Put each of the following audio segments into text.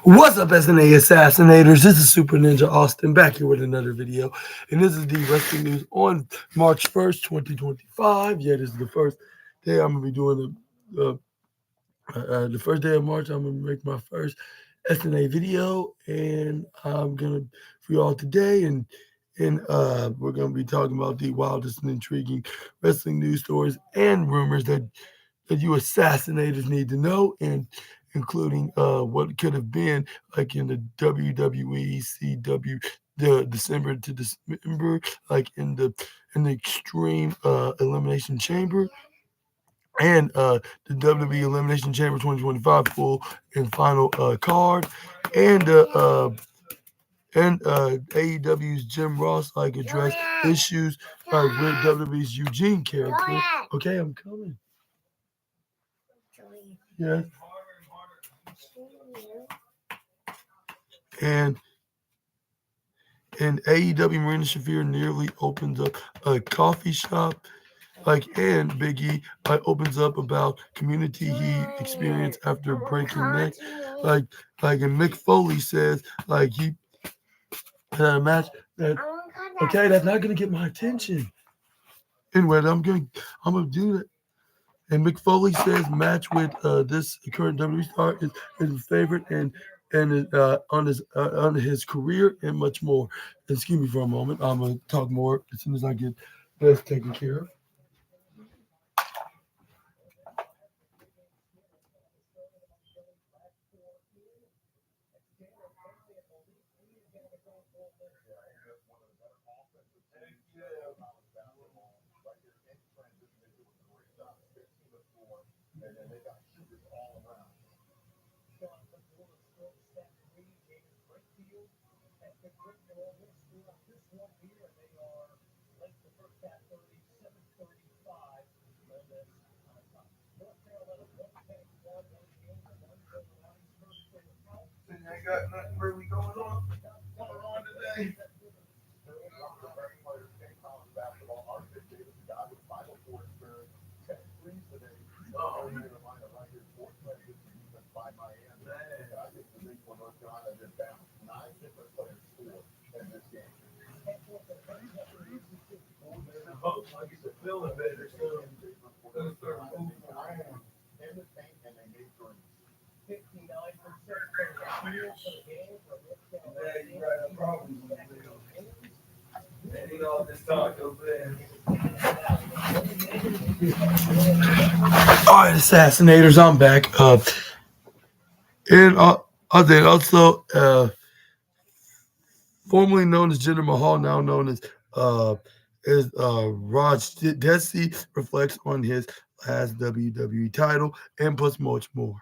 What's up, SNA Assassinators? This is Super Ninja Austin back here with another video. And this is the wrestling news on March 1st, 2025. Yeah, this is the first day I'm going to be doing the first day of March. I'm going to make my first SNA video. And I'm going to, for y'all today, and we're going to be talking about the wildest and intriguing wrestling news stories and rumors that you assassinators need to know, and including what could have been like in the WWE CW, the December to December, like in the Extreme Elimination Chamber, and the WWE Elimination Chamber 2025 full and final card, and AEW's Jim Ross like address issues with WWE's Eugene character. Okay, I'm coming. Yes. And AEW Marina Shafir nearly opens up a coffee shop. And Big E opens up about community he experienced after breaking neck. And Mick Foley says he had a match that that's not gonna get my attention. Anyway, I'm gonna do that. And Mick Foley says match with this current WWE star is his favorite and on his career and much more. Excuse me for a moment. I'm gonna talk more as soon as I get this taken care of. Ain't got nothing really going on today. I get to feeling better soon. All right, Assassinators, I'm back. And then also, formerly known as Jinder Mahal, now known as Raj Desi, reflects on his last WWE title and plus much more.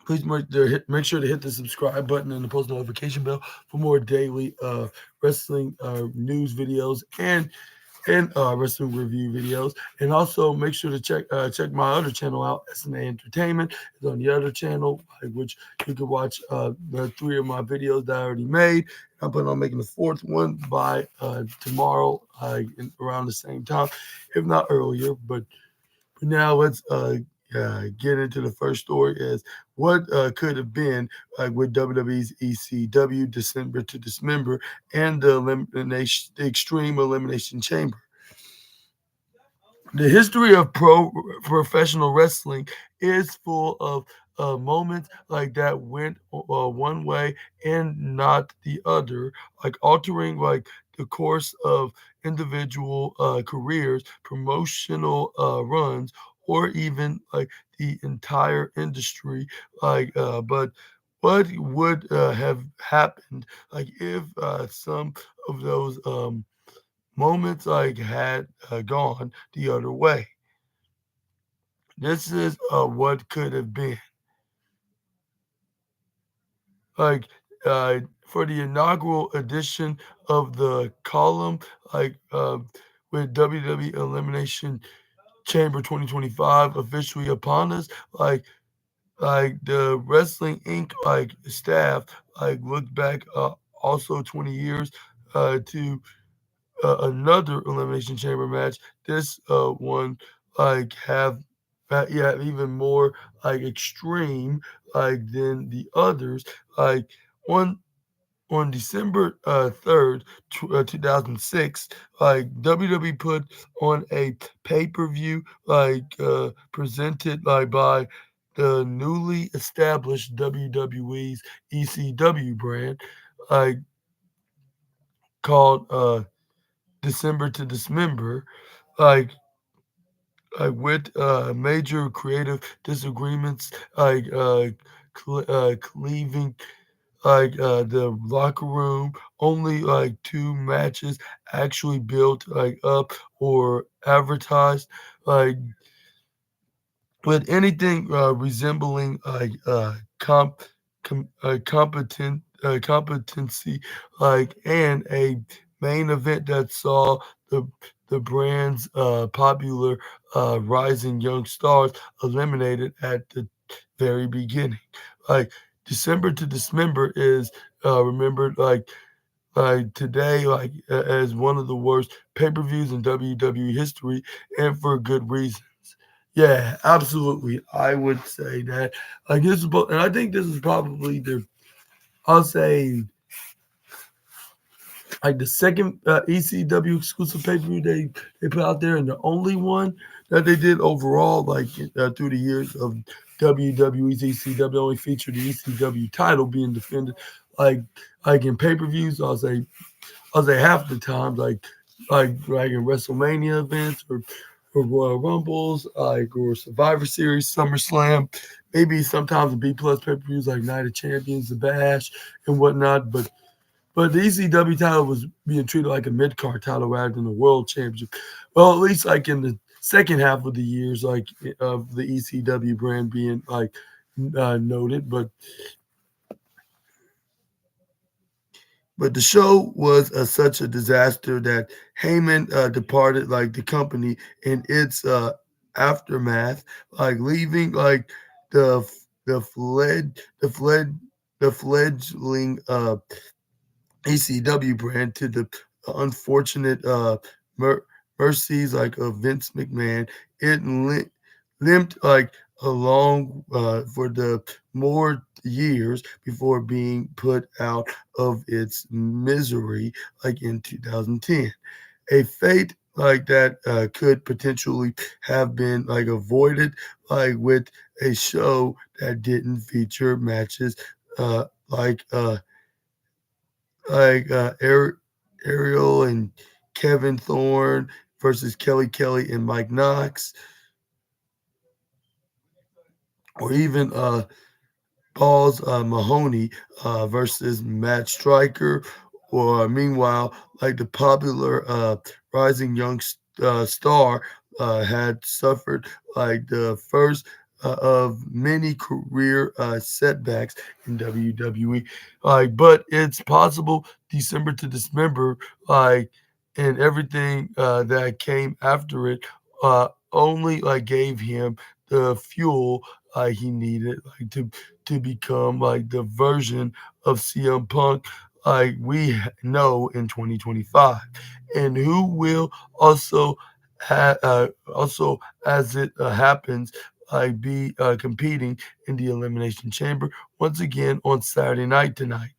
Please make sure to hit the subscribe button and the post notification bell for more daily wrestling news videos and wrestling review videos. And also make sure to check my other channel out, SNA Entertainment. It's on the other channel, which you can watch the 3 of my videos that I already made. I'm planning on making the 4th one by tomorrow around the same time, if not earlier. But for now, let's get into the first story as what could have been with WWE's ECW December to Dismember and the Extreme Elimination Chamber. The history of professional wrestling is full of moments like that went one way and not the other, altering the course of individual careers, promotional runs, or even the entire industry. But what would have happened if some of those moments had gone the other way? This is what could have been. For the inaugural edition of the column, with WWE Elimination Chamber 2025 officially upon us, the Wrestling Inc. staff looked back also 20 years to another Elimination Chamber match. This one have yeah, even more like extreme like than the others. Like on on December 3rd, 2006, like WWE put on a pay-per-view presented like by the newly established WWE's ECW brand, like called December to Dismember, like with major creative disagreements, cleaving the locker room. Only like two matches actually built like up or advertised. Like with anything resembling competency, like and a main event that saw the the brand's popular rising young stars eliminated at the very beginning. Like December to Dismember is remembered today as one of the worst pay-per-views in WWE history, and for good reasons. Yeah, absolutely. I would say that. Like this is, and I think this is probably the, I'll say, like the second ECW exclusive pay per view they put out there, and the only one that they did overall, through the years of WWE's ECW, only featured the ECW title being defended, like in pay per views. I'll say half the time, like in WrestleMania events or Royal Rumbles, or Survivor Series, SummerSlam, maybe sometimes the B plus pay per views like Night of Champions, the Bash, and whatnot. But the ECW title was being treated like a mid card title rather than a world championship. Well, at least like in the second half of the years, like of the ECW brand being noted, but the show was such a disaster that Heyman departed like the company in its aftermath, like leaving like the the fled the fled the fledgling ECW brand to the unfortunate mer- mercies like of Vince McMahon. It limped like along for the more years before being put out of its misery like in 2010. A fate like that could potentially have been like avoided like with a show that didn't feature matches uh, like uh, Ariel and Kevin Thorne versus Kelly and Mike Knox, or even Paul's Mahoney versus Matt Striker, or meanwhile, like the popular rising young star had suffered like the first of many career setbacks in WWE. But it's possible December to Dismember, and everything that came after it, only gave him the fuel he needed, to become like the version of CM Punk like we know in 2025, and who will also also as it happens be competing in the Elimination Chamber once again on Saturday night tonight.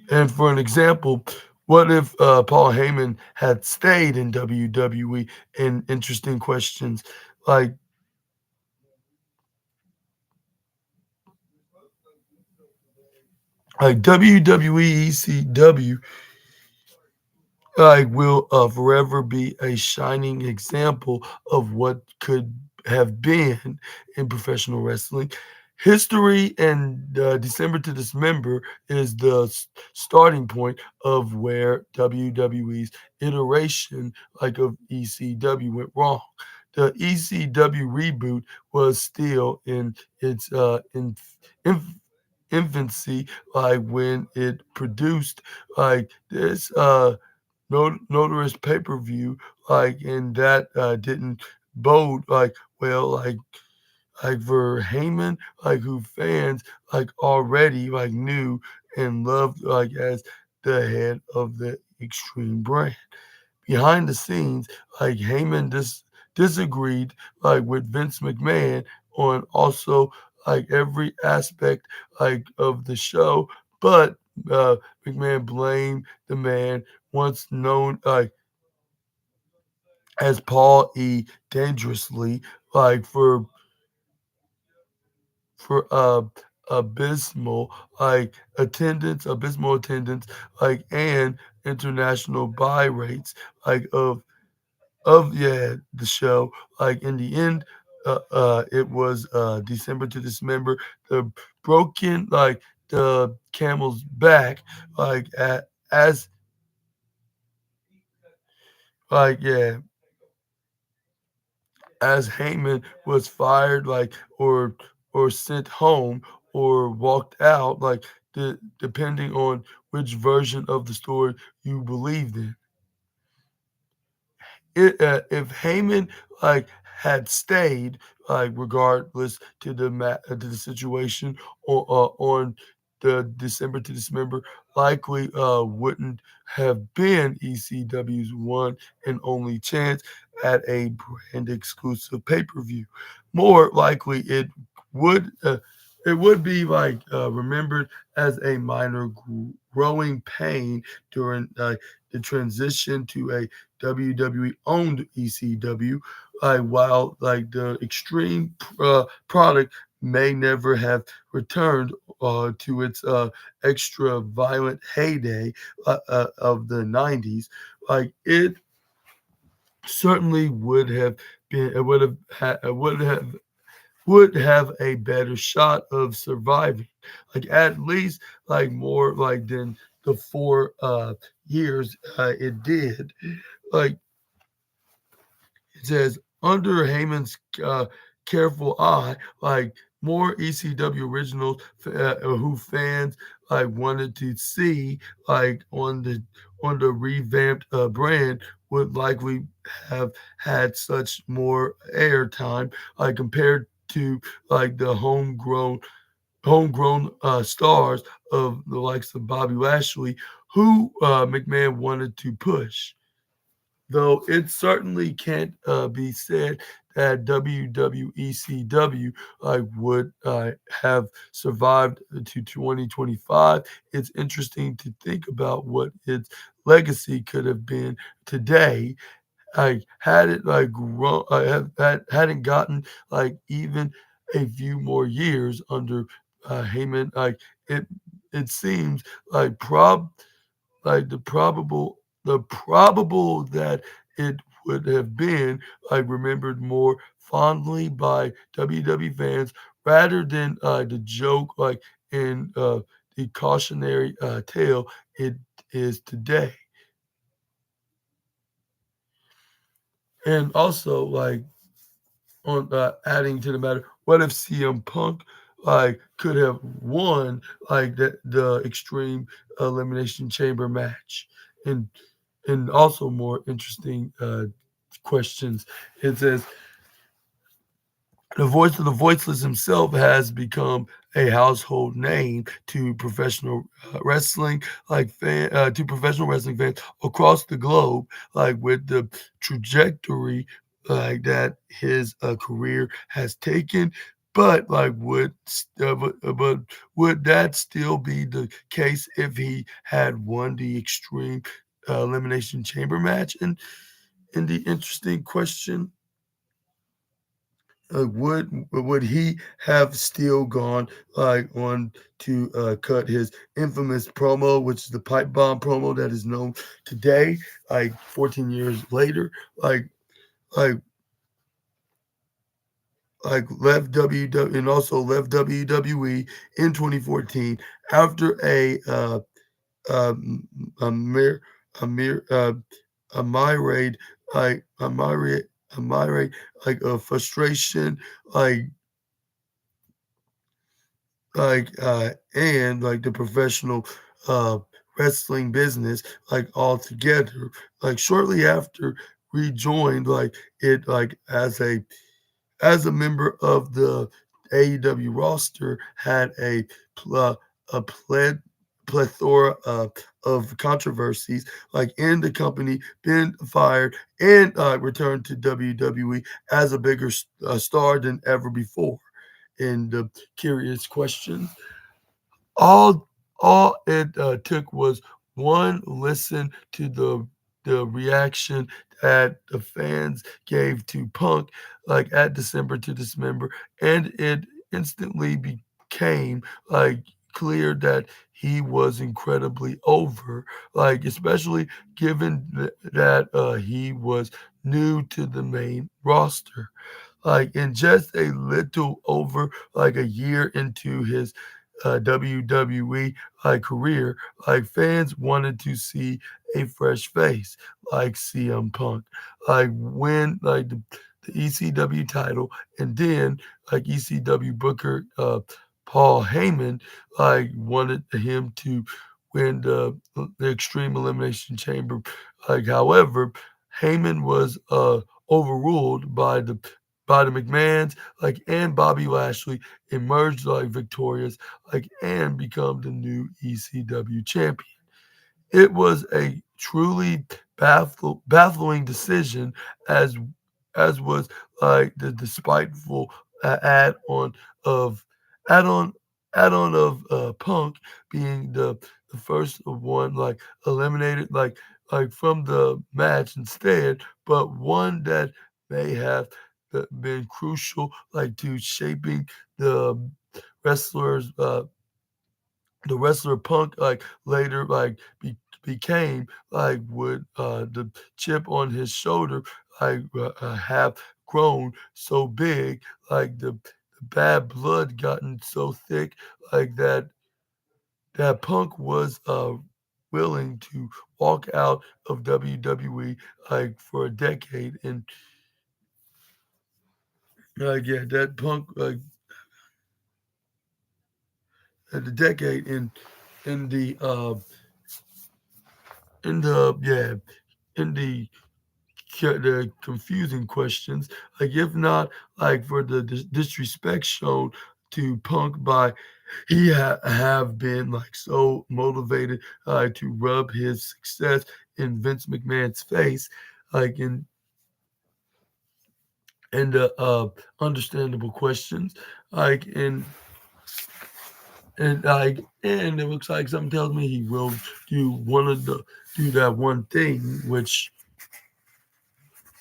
And for an example, what if Paul Heyman had stayed in WWE? And interesting questions like WWE ECW will forever be a shining example of what could have been in professional wrestling. History, and December to Dismember is the starting point of where WWE's iteration of ECW went wrong. The ECW reboot was still in its infancy, when it produced this notorious pay per view, and that didn't bode well, for Heyman, who fans already knew and loved as the head of the Extreme brand. Behind the scenes, like Heyman disagreed with Vince McMahon on also every aspect of the show, but McMahon blamed the man once known as Paul E. Dangerously for for abysmal abysmal attendance and international buy rates of the show. In the end, it was December to Dismember. The broken the camel's back as yeah, as Heyman was fired or sent home or walked out depending on which version of the story you believed in. If Heyman had stayed regardless to to the situation on the December to Dismember, likely wouldn't have been ECW's one and only chance at a brand exclusive pay-per-view. More likely it would be remembered as a minor growing pain during the transition to a WWE owned ECW, while the Extreme product may never have returned to its extra violent heyday of the 90s. It certainly would have a better shot of surviving, at least more than the 4 years it did. Like it says, under Heyman's careful eye, more ECW originals who fans wanted to see on the revamped brand would likely have had such more airtime compared to the homegrown stars of the likes of Bobby Lashley, who McMahon wanted to push. Though it certainly can't be said that WWECW would have survived to 2025. It's interesting to think about what its legacy could have been today. Had it grown, hadn't gotten even a few more years under Heyman. It it seems prob the probable that it would have been remembered more fondly by WWE fans rather than the joke in the cautionary tale it is today. And also on adding to the matter, what if CM Punk could have won the Extreme Elimination Chamber match? And also more interesting questions. It says the voice of the voiceless himself has become a household name to professional wrestling, to professional wrestling fans across the globe, with the trajectory that his career has taken. But but would that still be the case if he had won the Extreme Elimination Chamber match? And the interesting question, would he have still gone on to cut his infamous promo, which is the pipe bomb promo that is known today, 14 years later, like left WWE and also left WWE in 2014 after a mere a mere a myriad a myriad of frustration like and the professional uh wrestling business altogether, shortly after rejoined it as a member of the AEW roster, had a plethora of controversies, like in the company, been fired, and returned to WWE as a bigger star than ever before. And the curious questions, all all it took was one listen to the reaction that the fans gave to Punk, like at December to Dismember, and it instantly became like clear that he was incredibly over, like especially given that he was new to the main roster. Like in just a little over like a year into his WWE career, like fans wanted to see a fresh face like CM Punk, like win like the ECW title, and then like ECW Booker Paul Heyman like wanted him to win the Extreme Elimination Chamber. Like, however, Heyman was overruled by the McMahons, like, and Bobby Lashley emerged like victorious, like, and become the new ECW champion. It was a truly baffling decision, as was like the spiteful add on of add on of Punk being the first one like eliminated like from the match instead, but one that may have been crucial like to shaping the wrestlers the wrestler Punk like later like became like with the chip on his shoulder like have grown so big, like the bad blood gotten so thick like that Punk was willing to walk out of WWE like for a decade, and yeah, that Punk like the decade in the in the yeah in the confusing questions, like if not like for the disrespect shown to Punk by he have been like so motivated to rub his success in Vince McMahon's face, like in the understandable questions, like and it looks like something tells me he will do that one thing, which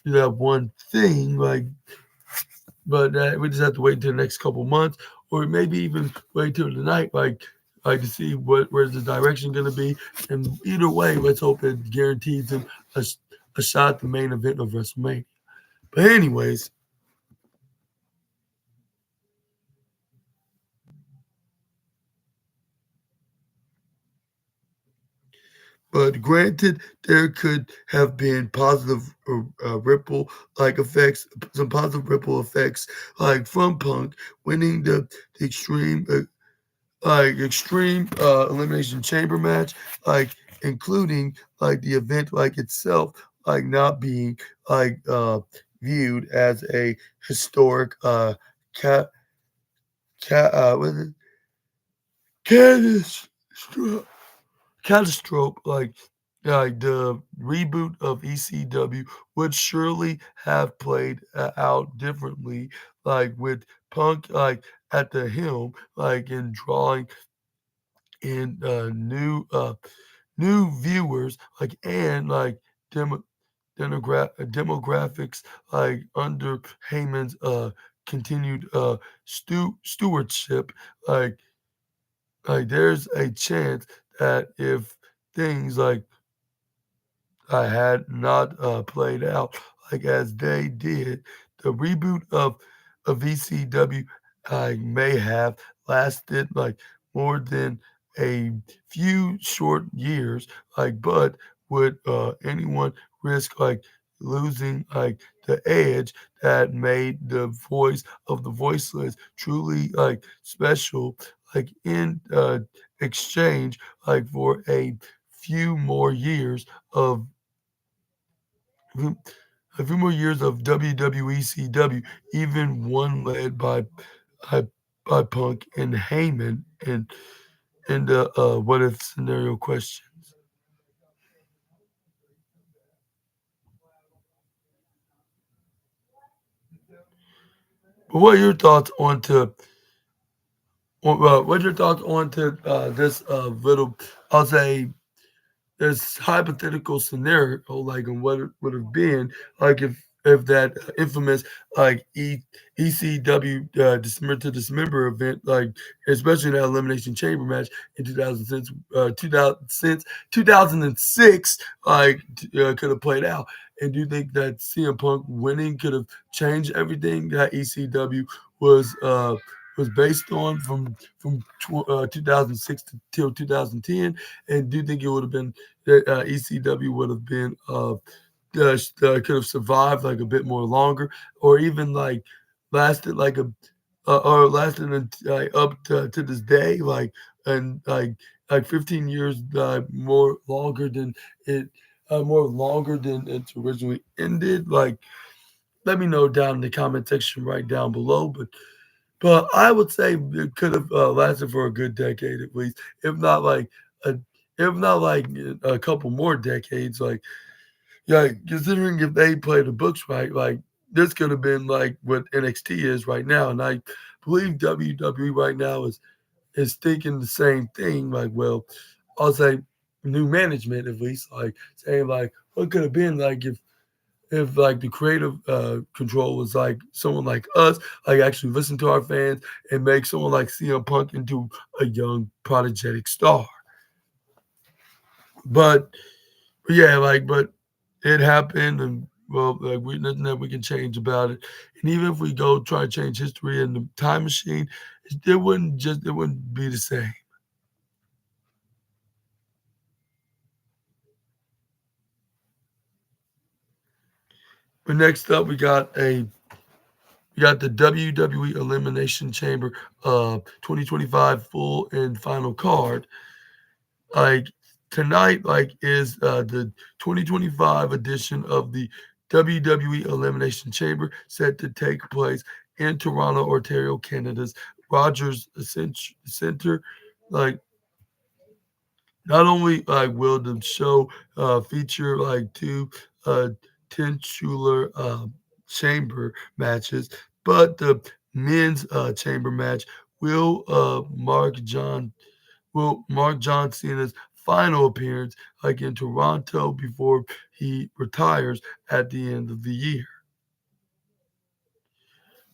that one thing, like, but we just have to wait until the next couple months, or maybe even wait till the night, like to see where's the direction going to be. And either way, let's hope it guarantees him a shot at the main event of WrestleMania. But anyways, but granted, there could have been positive ripple like effects, some positive ripple effects like from Punk winning the extreme elimination chamber match, like including like the event like itself, like not being like viewed as a historic cat what is it? Catastrophe, catastrophe, like the reboot of ECW would surely have played out differently, like with Punk like at the helm, like in drawing in new viewers, like and like demo, demographics, like under Heyman's continued stewardship, like there's a chance that if things like I had not played out like as they did, the reboot of ECW may have lasted like more than a few short years. Like, but would anyone risk like losing like the edge that made the voice of the voiceless truly like special? Like in exchange, like for a few more years of few a few more years of WWECW, even one led by by Punk and Heyman, in the what if scenario questions. But what are your thoughts what's your thoughts on to this little, I'll say, this hypothetical scenario, like, and what it would have been like if that infamous like ECW December to Dismember event, like especially that elimination chamber match in 2006, like could have played out. And do you think that CM Punk winning could have changed everything that ECW was uh was based on from 2006 till 2010? And do you think it would have been that ECW would have been could have survived like a bit more longer, or even like lasted like a or lasted up to this day, and like 15 years more longer than it more longer than it's originally ended. Like, let me know down in the comment section right down below. But I would say it could have lasted for a good decade at least, if not like a if not like a couple more decades. Like, yeah, considering if they play the books right, like this could have been like what NXT is right now, and I believe WWE right now is thinking the same thing. Like, well, I'll say new management at least, like saying like what could have been like if like the creative control was like someone like us, like actually listen to our fans and make someone like CM Punk into a young prodigic star. But, but yeah, like but it happened, and well, like we nothing that we can change about it. And even if we go try to change history in the time machine, it wouldn't be the same. But next up, we got the WWE Elimination Chamber 2025 full and final card. Like tonight, like is the 2025 edition of the WWE Elimination Chamber set to take place in Toronto, Ontario, Canada's Rogers Center. Like, not only like will the show feature like two titular chamber matches, but the men's chamber match will mark John Cena's final appearance like in Toronto before he retires at the end of the year.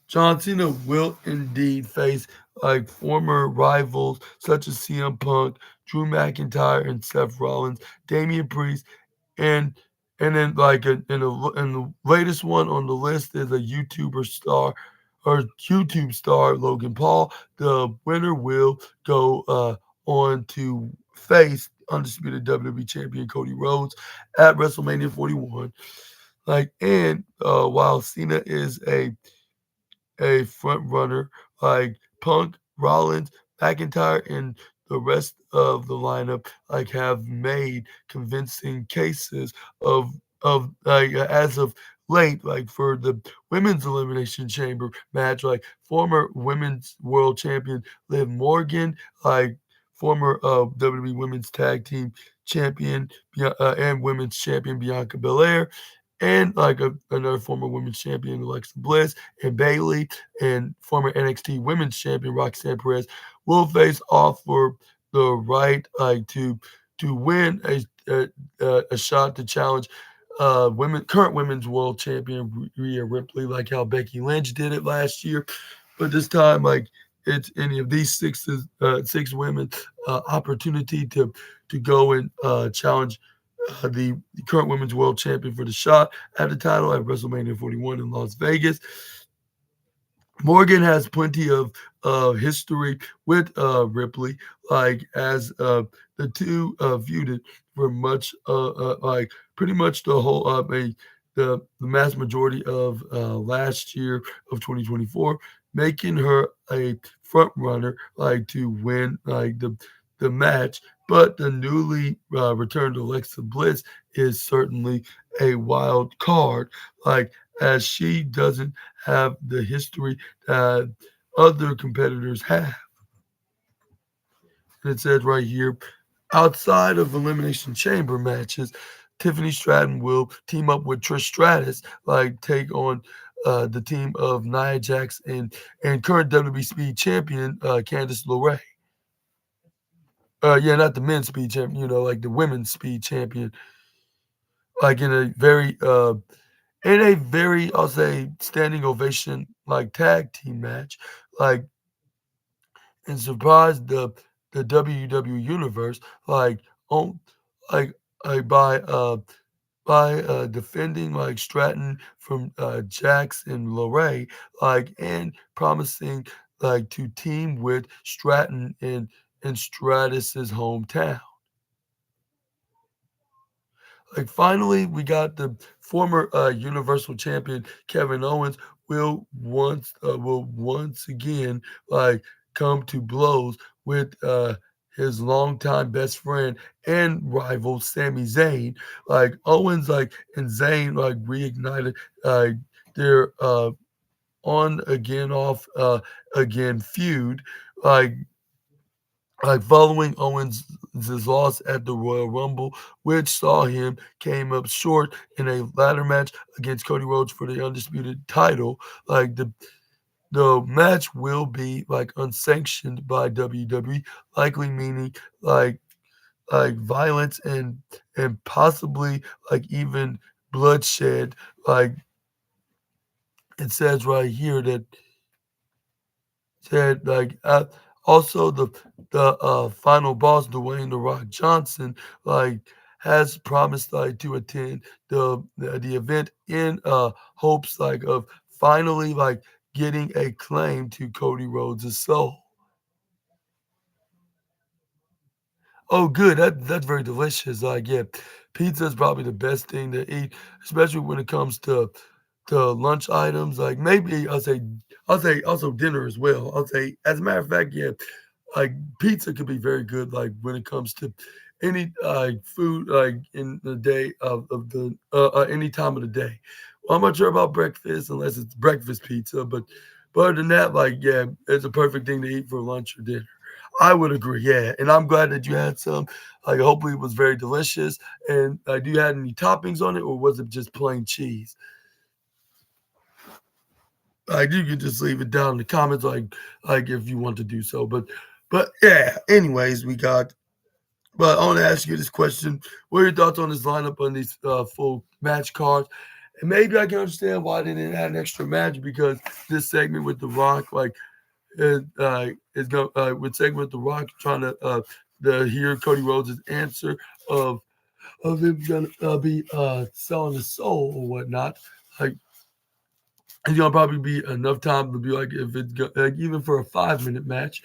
John Cena will indeed face like former rivals such as CM Punk, Drew McIntyre, and Seth Rollins, Damian Priest, and then like and the latest one on the list is a YouTuber star or YouTube star Logan Paul. The winner will go on to face undisputed WWE champion Cody Rhodes at WrestleMania 41. Like, and while Cena is a front runner, like Punk, Rollins, McIntyre, and the rest of the lineup like have made convincing cases of like as of late, like for the women's elimination chamber match, like former women's world champion Liv Morgan, like former WWE women's tag team champion and women's champion Bianca Belair, and like another former women's champion Alexa Bliss and Bailey, and former NXT Women's Champion Roxanne Perez will face off for the right to win a shot to challenge current women's world champion Rhea Ripley, like how Becky Lynch did it last year. But this time, like it's any of these six women opportunity to go and challenge the current women's world champion for the shot at the title at WrestleMania 41 in Las Vegas. Morgan has plenty of history with Ripley, like as the two feuded for much, like pretty much the whole, the mass majority of last year of 2024, making her a front runner, like to win like the match. But the newly returned Alexa Bliss is certainly a wild card, like as she doesn't have the history that other competitors have. And it says right here, outside of Elimination Chamber matches, Tiffany Stratton will team up with Trish Stratus, like take on the team of Nia Jax and current WWE Speed Champion Candice LeRae. Yeah, not the men's speed champion, like the women's speed champion, like in a very, I'll say, standing ovation like tag team match, like and surprised the WWE universe, like on like like by defending like Stratton from Jax and LeRae, like and promising like to team with Stratton in Stratus's hometown. Like finally, we got the former Universal Champion Kevin Owens will once again like come to blows with his longtime best friend and rival Sami Zayn. Like Owens and Zayn reignited uh, their on again off again feud. Like following Owens' loss at the Royal Rumble, which saw him came up short in a ladder match against Cody Rhodes for the undisputed title. Like the match will be like unsanctioned by WWE, likely meaning like violence and possibly like even bloodshed. Like it says right here that said also the final boss Dwayne the Rock Johnson like has promised to attend the event in hopes of finally getting a claim to Cody Rhodes' soul. Oh, good. That's very delicious. Yeah, pizza is probably the best thing to eat, especially when it comes to lunch items. Like maybe I'll say also dinner as well. I'll say as a matter of fact, yeah, like pizza could be very good. Like when it comes to any food like in the day of the any time of the day. Well, I'm not sure about breakfast unless it's breakfast pizza, but other than that, like yeah, it's a perfect thing to eat for lunch or dinner. I would agree, yeah, and I'm glad that you had some. Like, hopefully, it was very delicious. And do you have any toppings on it, or was it just plain cheese? Like, you can just leave it down in the comments, like if you want to do so. But yeah. Anyways, we got. But I want to ask you this question: what are your thoughts on this lineup on these full match cards? And maybe I can understand why they didn't add an extra match because this segment with The Rock, is going with segment with The Rock trying to hear Cody Rhodes' answer of him gonna be selling his soul or whatnot. Like it's gonna probably be enough time to be like if it's like even for a 5 minute match,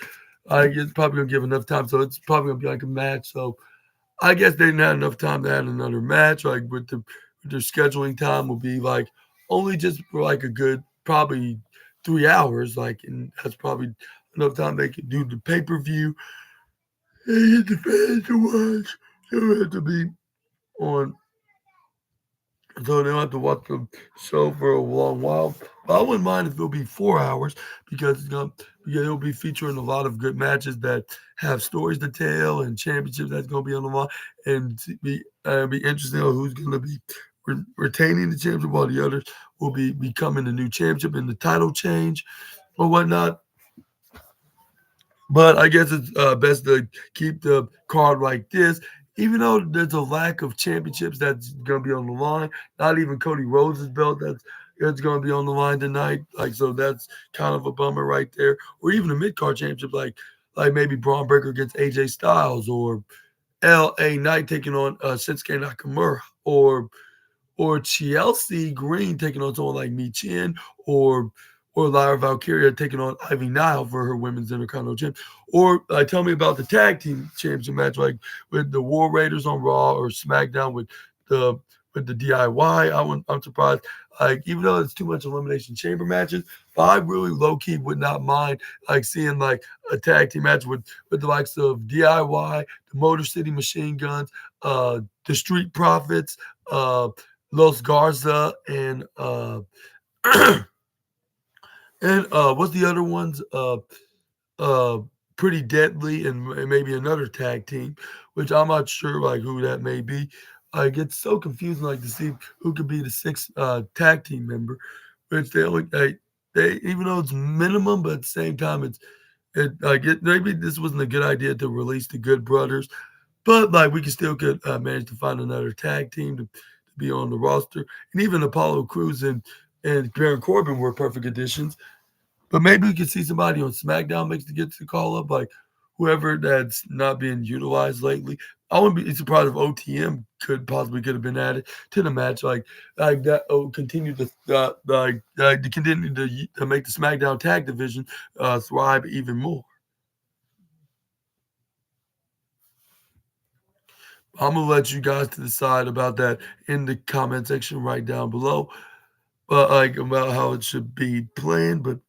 it's probably gonna give enough time. So it's probably gonna be like a match. So I guess they didn't have enough time to add another match. Like with their scheduling time will be like only just for like a good probably 3 hours. Like and that's probably enough time they can do the pay-per-view and get the fans to watch. They don't have to be on so they don't have to watch the show for a long while. But I wouldn't mind if it'll be 4 hours because it'll be featuring a lot of good matches that have stories to tell and championships that's gonna be on the line and to be interesting on who's gonna be retaining the championship while the others will be becoming the new championship in the title change or whatnot. But I guess it's best to keep the card like this, even though there's a lack of championships that's going to be on the line. Not even Cody Rhodes' belt that's going to be on the line tonight. Like so, that's kind of a bummer right there. Or even a mid card championship, like maybe Braun Breaker against AJ Styles, or LA Knight taking on Shinsuke Nakamura, or Chelsea Green taking on someone like Michin, or or Lyra Valkyria taking on Ivy Nile for her women's Intercontinental Champ. Or tell me about the tag team championship match, like with the War Raiders on Raw or SmackDown the with the DIY. I'm surprised. Like even though it's too much elimination chamber matches, but I really low key would not mind like seeing like a tag team match with the likes of DIY, the Motor City Machine Guns, the Street Profits, Los Garza, and what's the other ones? Uh pretty deadly, and maybe another tag team, which I'm not sure like who that may be. Like it's so confusing, like to see who could be the sixth tag team member, which they only they even though it's minimum, but at the same time it maybe this wasn't a good idea to release the Good Brothers, but like we could manage to find another tag team to be on the roster, and even Apollo Crews and Baron Corbin were perfect additions. But maybe we could see somebody on SmackDown makes to get the call up, like whoever that's not being utilized lately. I wouldn't be surprised if OTM could have been added to the match, like that. Oh, continue to to continue to make the SmackDown tag division thrive even more. I'm gonna let you guys to decide about that in the comment section right down below, like about how it should be planned.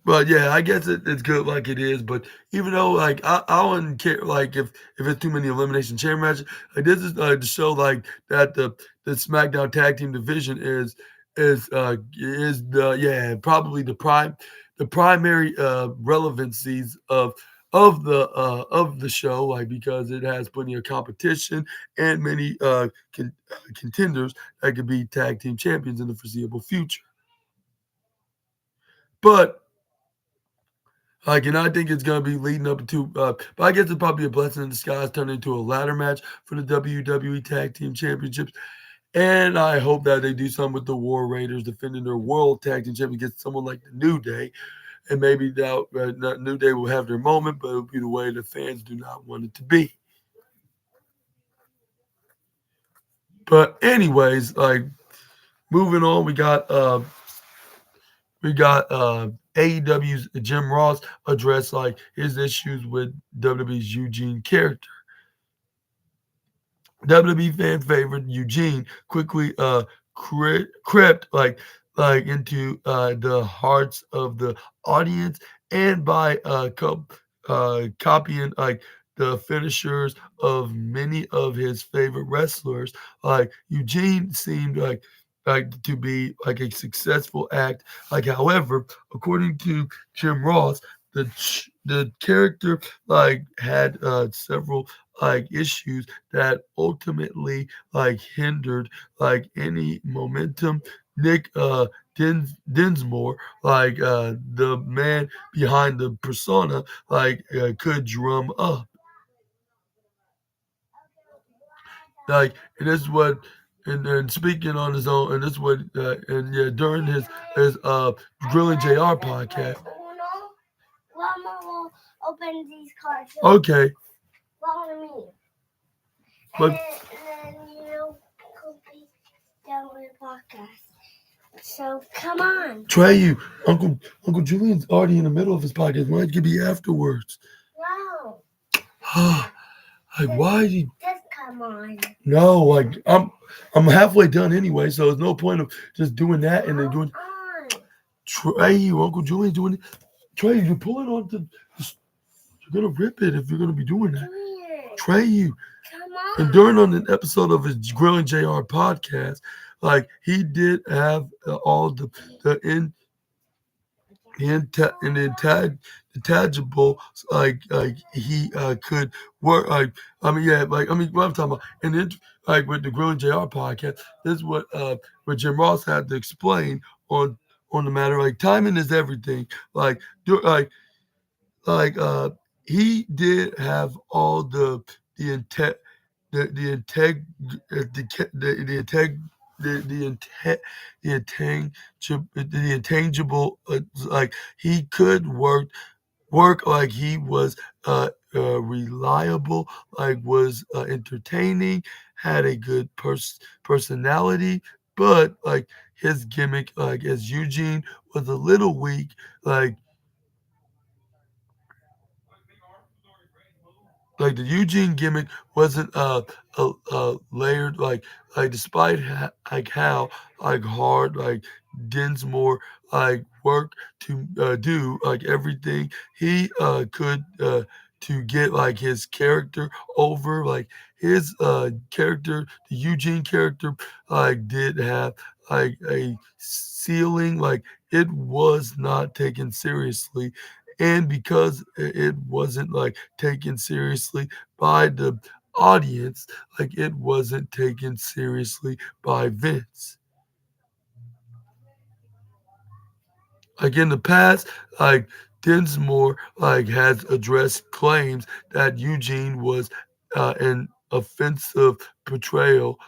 But yeah, I guess it's good like it is. But even though like I wouldn't care like if it's too many elimination chamber matches, like this is to show like that the SmackDown tag team division is the probably the primary relevancies of the show, like because it has plenty of competition and many contenders that could be tag team champions in the foreseeable future. But like, and I think it's gonna be leading up to, but I guess it's probably a blessing in disguise, turning into a ladder match for the WWE Tag Team Championships. And I hope that they do something with the War Raiders defending their World Tag Team Champion against someone like the New Day, and maybe that New Day will have their moment, but it'll be the way the fans do not want it to be. But anyways, like moving on, we got AEW's Jim Ross address like his issues with WWE's Eugene character. WWE fan favorite Eugene quickly crept like into the hearts of the audience, and by copying like the finishers of many of his favorite wrestlers, like Eugene seemed like to be like a successful act. Like, however, according to Jim Ross, the character like had several like issues that ultimately like hindered like any momentum. Nick Dinsmore, like the man behind the persona, like could drum up. Like, and this is what, and speaking on his own, and this is what, and yeah, during his Grilling JR podcast. Mama will open these cards. Okay. Follow me. But and then go be down with the podcast. So come on. Trey, you Uncle Julian's already in the middle of his podcast. Why don't you be afterwards? No. Like why is he? Just come on. No, like I'm halfway done anyway, so there's no point of just doing that and then doing. Trey, you Uncle Julian's doing it. Trey, you're pulling on the. You're gonna rip it if you're gonna be doing that. Trey, you. Come on. And during on an episode of his Grilling JR podcast, like he did have all the in intangible like he could work what I'm talking about, and then like with the Grilling JR podcast, this is what Jim Ross had to explain on the matter. Like timing is everything. Like he did have all the intent the integ the integ the intent the intangible like he could work like he was reliable, like was entertaining, had a good personality, but like his gimmick like as Eugene was a little weak, like the Eugene gimmick wasn't layered, like despite like how like hard like Dinsmore like worked to do like everything he could to get like his character over. Like his character, the Eugene character, like did have like a ceiling. Like it was not taken seriously. And because it wasn't like taken seriously by the audience, like it wasn't taken seriously by Vince. Like in the past, like Dinsmore like has addressed claims that Eugene was an offensive portrayal,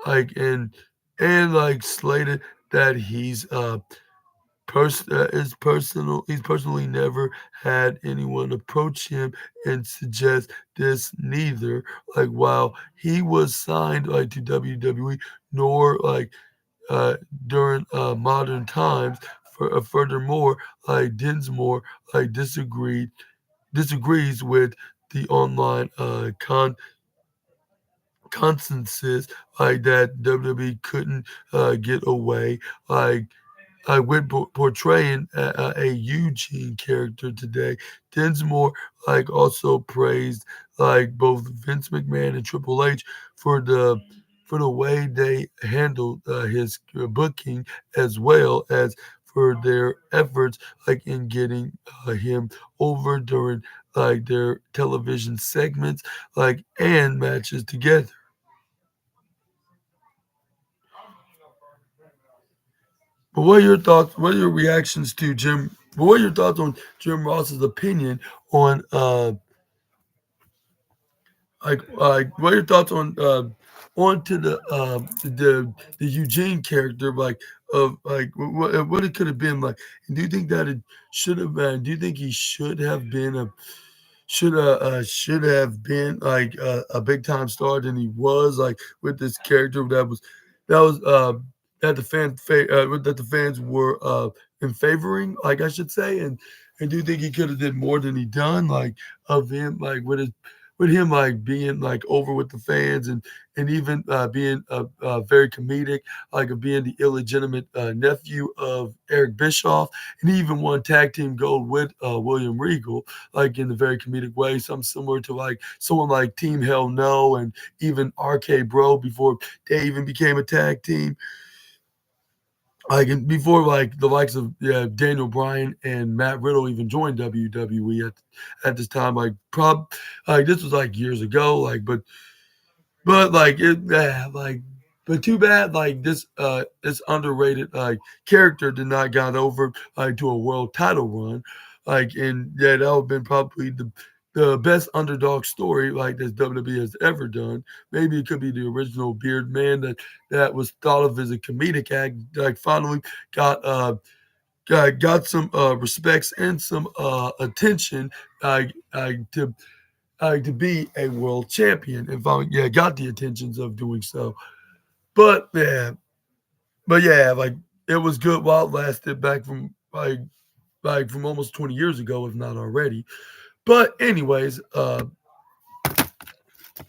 like and like slated that he's personally never had anyone approach him and suggest this neither. Like while he was signed like to WWE, nor like uh, during modern times. Furthermore, like Dinsmore like disagrees with the online consensus like that WWE couldn't get away like with portraying a Eugene character today. Dinsmore like also praised like both Vince McMahon and Triple H for the way they handled his booking as well as for their efforts like in getting him over during like their television segments like and matches together. But what are your thoughts? What are your reactions to Jim? What are your thoughts on Jim Ross's opinion on what are your thoughts on to the Eugene character of like what it could have been like? And do you think that it should have been? Do you think he should have been like a big time star than he was like with this character that was that that the fans were in favoring, like I should say, and do you think he could have did more than he done, like of him, like with him like being like over with the fans and even being very comedic, like of being the illegitimate nephew of Eric Bischoff, and he even won tag team gold with William Regal, like in a very comedic way, something similar to like someone like Team Hell No and even RK Bro before they even became a tag team. Like before, like the likes of Daniel Bryan and Matt Riddle even joined WWE at this time. Like this was like years ago. But like it, yeah, like but too bad like this underrated like character did not got over like to a world title run, like and yeah that would have been probably the best underdog story like that WWE has ever done. Maybe it could be the original Beard Man that was thought of as a comedic act. Like finally got got some respects and some attention to be a world champion and finally got the attentions of doing so. But yeah, like it was good while it lasted back from like from almost 20 years ago, if not already. But anyways,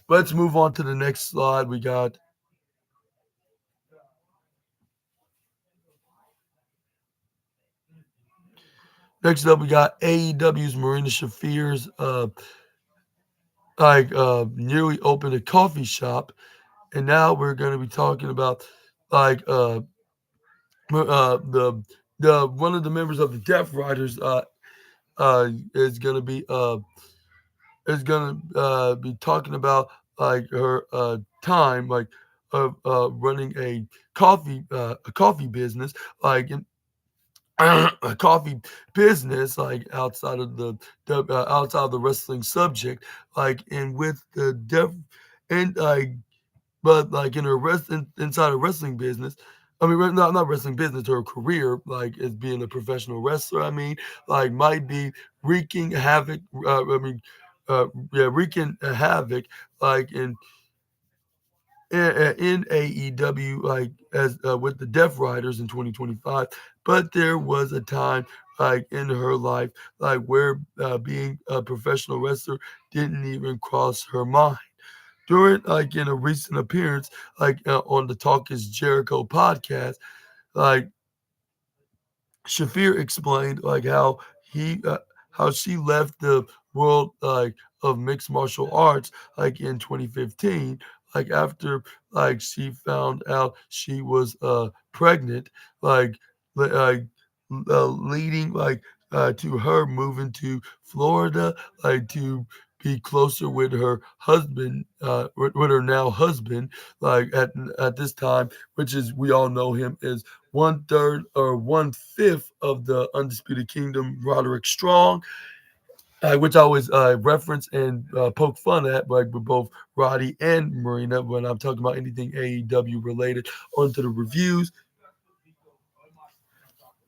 let's move on to the next slide. Next up we got AEW's Marina Shafir's nearly opened a coffee shop, and now we're going to be talking about like the one of the members of the Death Riders is going to be talking about like her time like of running a coffee business like in, a coffee business like outside of the wrestling subject like and with the deaf and like but like in her inside a wrestling business, I mean not wrestling business, her career like as being a professional wrestler, I mean like might be wreaking havoc, wreaking havoc like in AEW, like as with the Death Riders in 2025. But there was a time like in her life, like where being a professional wrestler didn't even cross her mind. During like in a recent appearance, like on the Talk Is Jericho podcast, like Shafir explained like he how she left the world of mixed martial arts in 2015, after she found out she was pregnant, like like leading to her moving to Florida, to be closer with her husband, with her now husband, at this time, which is, we all know him as 1/3 or 1/5 of the Undisputed Kingdom, Roderick Strong, which I always reference and poke fun at, with both Roddy and Marina when I'm talking about anything AEW related onto the reviews.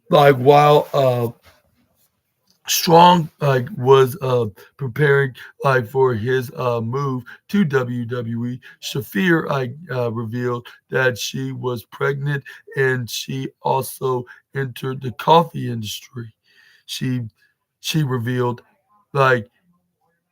While Strong was preparing for his move to WWE, Shafir revealed that she was pregnant, and she also entered the coffee industry. She she revealed, like,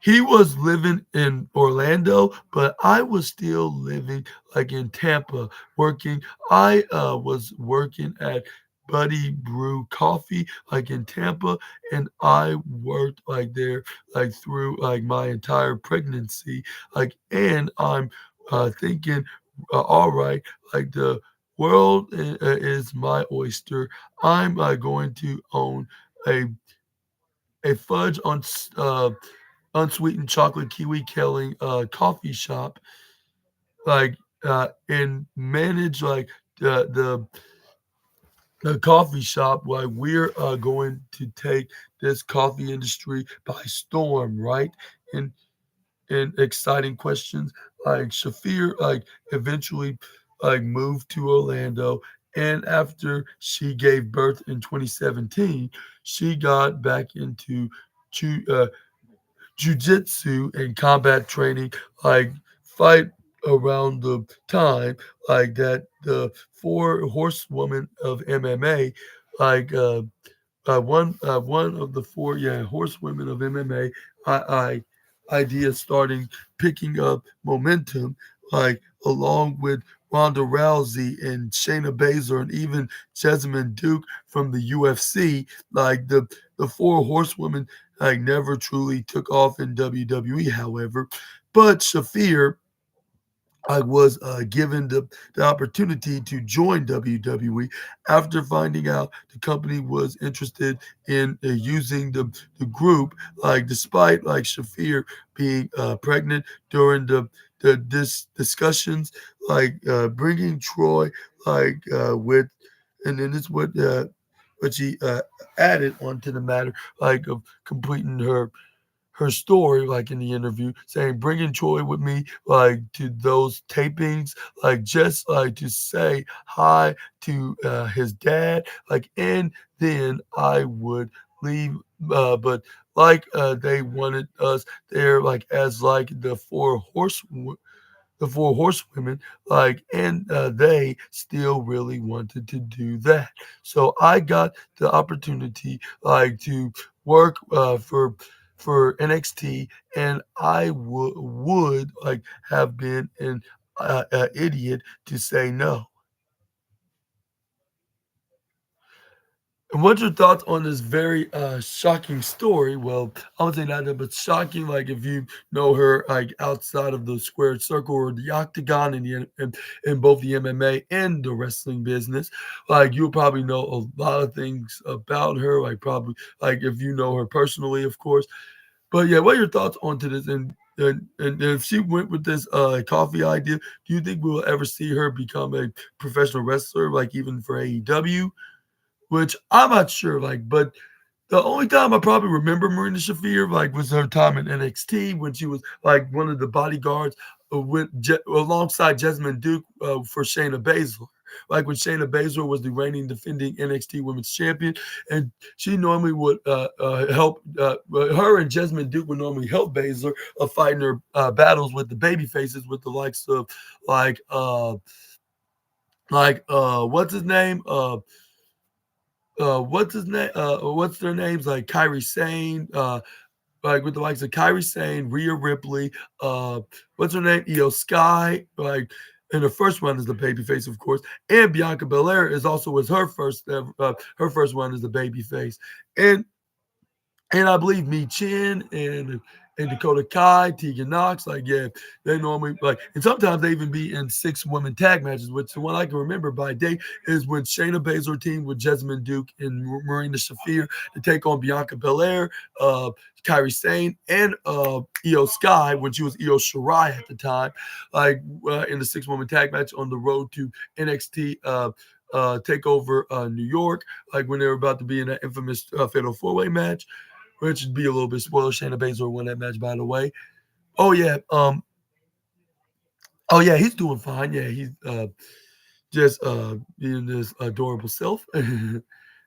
he was living in Orlando, but I was still living in Tampa, working. I was working at Buddy Brew Coffee in Tampa, and I worked there through my entire pregnancy. And I'm thinking, all right, the world is my oyster. I'm going to own a fudge on unsweetened chocolate kiwi killing coffee shop, and manage the coffee shop. We're going to take this coffee industry by storm, right? And exciting questions. Shafir eventually moved to Orlando, and after she gave birth in 2017, she got back into jujitsu and combat training, fight around the time that the four horsewomen of MMA, like one of the four, horsewomen of MMA, ideas starting picking up momentum, along with Ronda Rousey and Shayna Baszler and even Jessamine Duke from the UFC. The four horsewomen never truly took off in WWE, however, but Shafir was given the opportunity to join WWE after finding out the company was interested in using the group, despite Shafir being pregnant during the discussions, bringing Troy with, and then it's what she added onto the matter, of completing her story, in the interview, saying, bringing Troy with me, to those tapings, just to say hi to his dad, and then I would leave. But they wanted us there, as the four horsewomen, and they still really wanted to do that. So I got the opportunity, to work for NXT, and I would have been an idiot to say no. And what's your thoughts on this very shocking story? Well, I would say not that, but shocking. If you know her outside of the squared circle or the octagon, in both the MMA and the wrestling business, you'll probably know a lot of things about her. Probably if you know her personally, of course. But yeah, what are your thoughts onto this? And if she went with this coffee idea, do you think we'll ever see her become a professional wrestler, even for AEW? Which I'm not sure, but the only time I probably remember Marina Shafir, was her time in NXT when she was one of the bodyguards alongside Jessamine Duke for Shayna Baszler. When Shayna Baszler was the reigning defending NXT Women's Champion, and she normally would help her and Jessamine Duke would normally help Baszler fighting her battles with the baby faces, with the likes of like uh what's his name what's their names, Kyrie Sane, with the likes of Kyrie Sane, Rhea Ripley, what's her name, Io Sky, and the first one is the babyface, of course, and Bianca Belair is also was her first one as the babyface, and and I believe Me Chin and Dakota Kai, Tegan Knox, like yeah, they normally like, and sometimes they even be in 6 women tag matches. Which the one I can remember by date is when Shayna Baszler teamed with Jessamine Duke and Marina Shafir to take on Bianca Belair, uh, Kairi Sane, and Io Sky when she was Io Shirai at the time, like in the 6 woman tag match on the road to NXT. Takeover New York, like when they were about to be in that infamous Fatal 4-Way match, which would be a little bit spoiler. Shayna Baszler won that match, by the way. Oh yeah, oh yeah, he's doing fine. Yeah, he's just being this adorable self.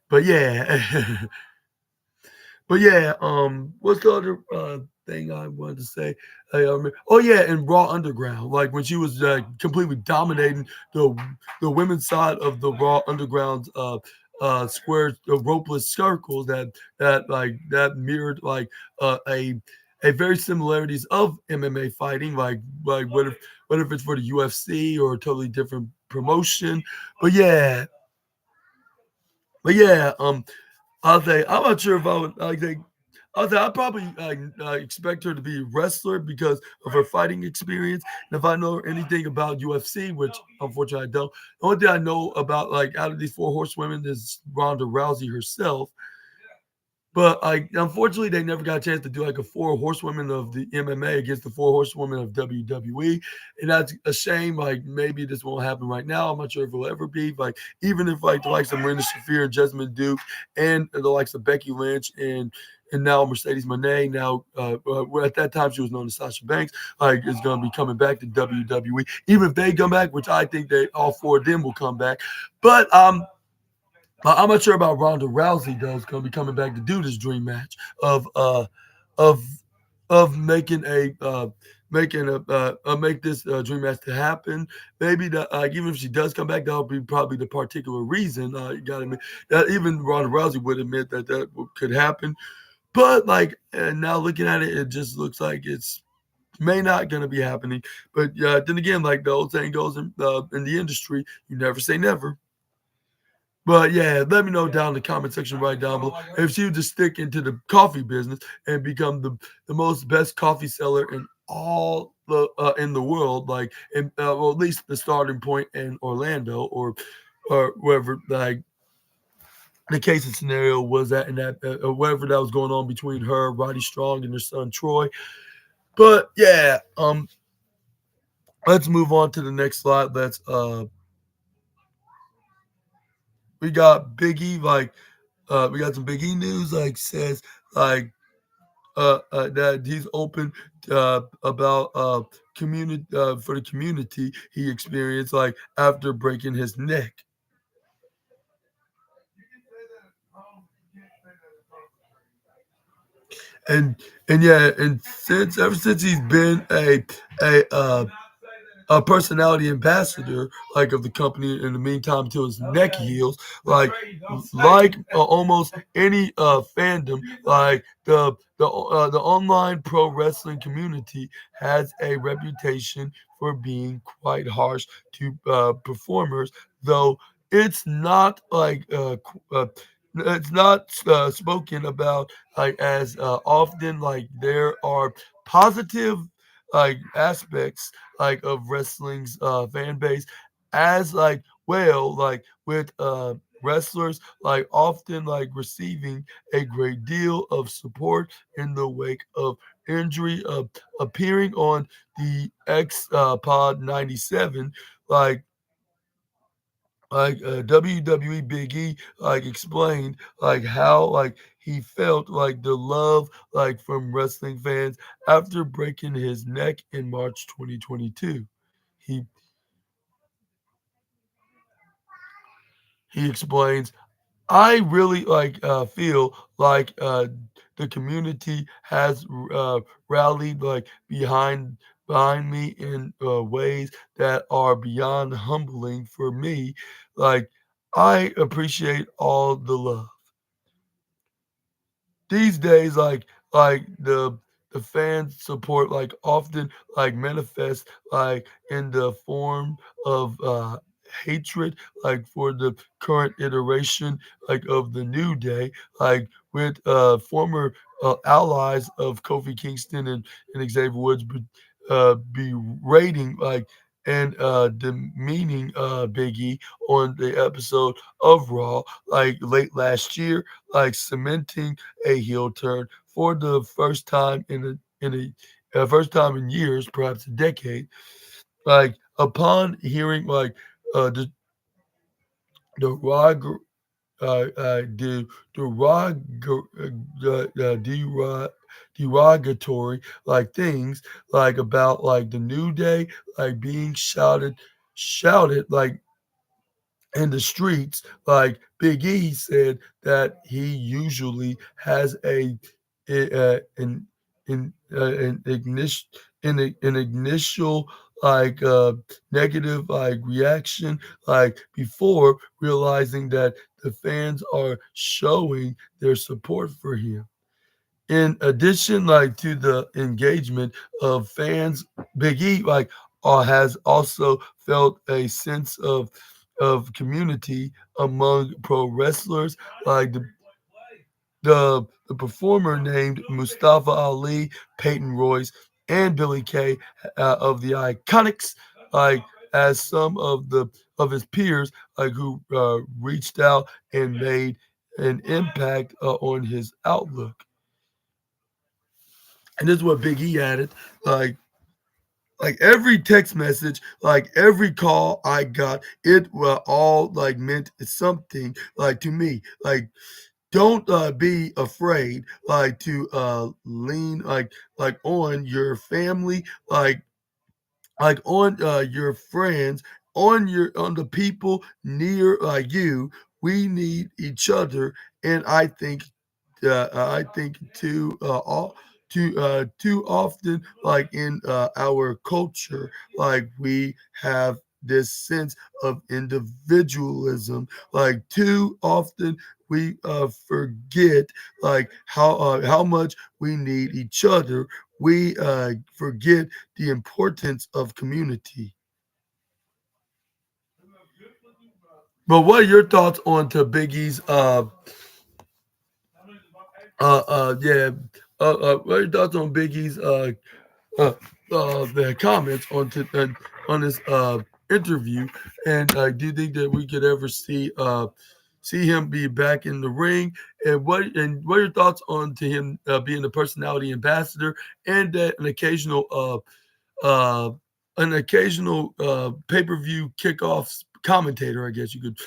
But yeah, but yeah, what's the other thing I wanted to say? Oh yeah, in Raw Underground, like when she was completely dominating the the women's side of the Raw Underground square ropeless circles that mirrored like a very similarities of MMA fighting, like what if it's for the UFC or a totally different promotion, but yeah, but yeah, I'll say I'm not sure if I would like think. I'll say I probably expect her to be a wrestler because of her fighting experience. And if I know anything about UFC, which unfortunately I don't, the only thing I know about like out of these 4 horsewomen is Ronda Rousey herself. But unfortunately, they never got a chance to do like a 4 horsewomen of the MMA against the 4 horsewomen of WWE, and that's a shame. Like maybe this won't happen right now. I'm not sure if it'll ever be. Like even if like the likes of Marina Shafir and Jessamine Duke, and the likes of Becky Lynch and now Mercedes Moné. Now, well, at that time she was known as Sasha Banks. Like is going to be coming back to WWE. Even if they come back, which I think they all 4 of them will come back. But I'm not sure about Ronda Rousey though. Is going to be coming back to do this dream match of of making make this dream match to happen. Maybe that even if she does come back, that'll be probably the particular reason. You got to admit that even Ronda Rousey would admit that could happen. But like and now looking at it, it just looks like it's may not going to be happening. But then again, like the old saying goes in the industry, you never say never. But yeah, let me know down in the comment section right down below if she would just stick into the coffee business and become the most best coffee seller in the world, like well at least the starting point in Orlando or wherever like the case and scenario was at in that whatever that was going on between her, Roddy Strong, and her son Troy. But yeah, let's move on to the next slide. We got Biggie like we got some Big E news, like says like that he's open about community for the community he experienced like after breaking his neck. And yeah, and since ever since he's been a personality ambassador like of the company in the meantime until his neck heals, almost any fandom, like the online pro wrestling community has a reputation for being quite harsh to performers, though it's not it's not spoken about like as often. Like there are positive like aspects like of wrestling's fan base as like well, like with wrestlers like often like receiving a great deal of support in the wake of injury, appearing on the X Pod 97, like WWE Big E like explained like how like he felt like the love like from wrestling fans after breaking his neck in March 2022. He he explains, I really feel like the community has rallied like behind me in ways that are beyond humbling for me. Like I appreciate all the love these days. The fan support like often like manifests like in the form of hatred like for the current iteration like of the new day, like with former allies of Kofi Kingston and Xavier Woods berating and demeaning Big E on the episode of Raw late last year, cementing a heel turn for the first time in a first time in years, perhaps a decade. Upon hearing the derog the derogatory things about the New Day being shouted in the streets. Big E said that he usually has an ignition an initial negative reaction before realizing that the fans are showing their support for him. In addition, to the engagement of fans, Big E has also felt a sense of community among pro wrestlers. Like the performer named Mustafa Ali, Peyton Royce, and Billy Kay of the Iconics, like as some of his peers, who reached out and made an impact on his outlook. And this is what Big E added, like every text message, every call I got, it all meant something to me. Don't be afraid to lean on your family, on your friends, on the people near you. We need each other, and I think too often in our culture we have this sense of individualism. Too often we forget how much we need each other. We forget the importance of community. But what are your thoughts on to Biggie's yeah what are your thoughts on Biggie's uh, the comments on this interview, and do you think that we could ever see him be back in the ring? And what are your thoughts on to him being the personality ambassador and that uh, an occasional pay-per-view kickoff commentator, I guess you could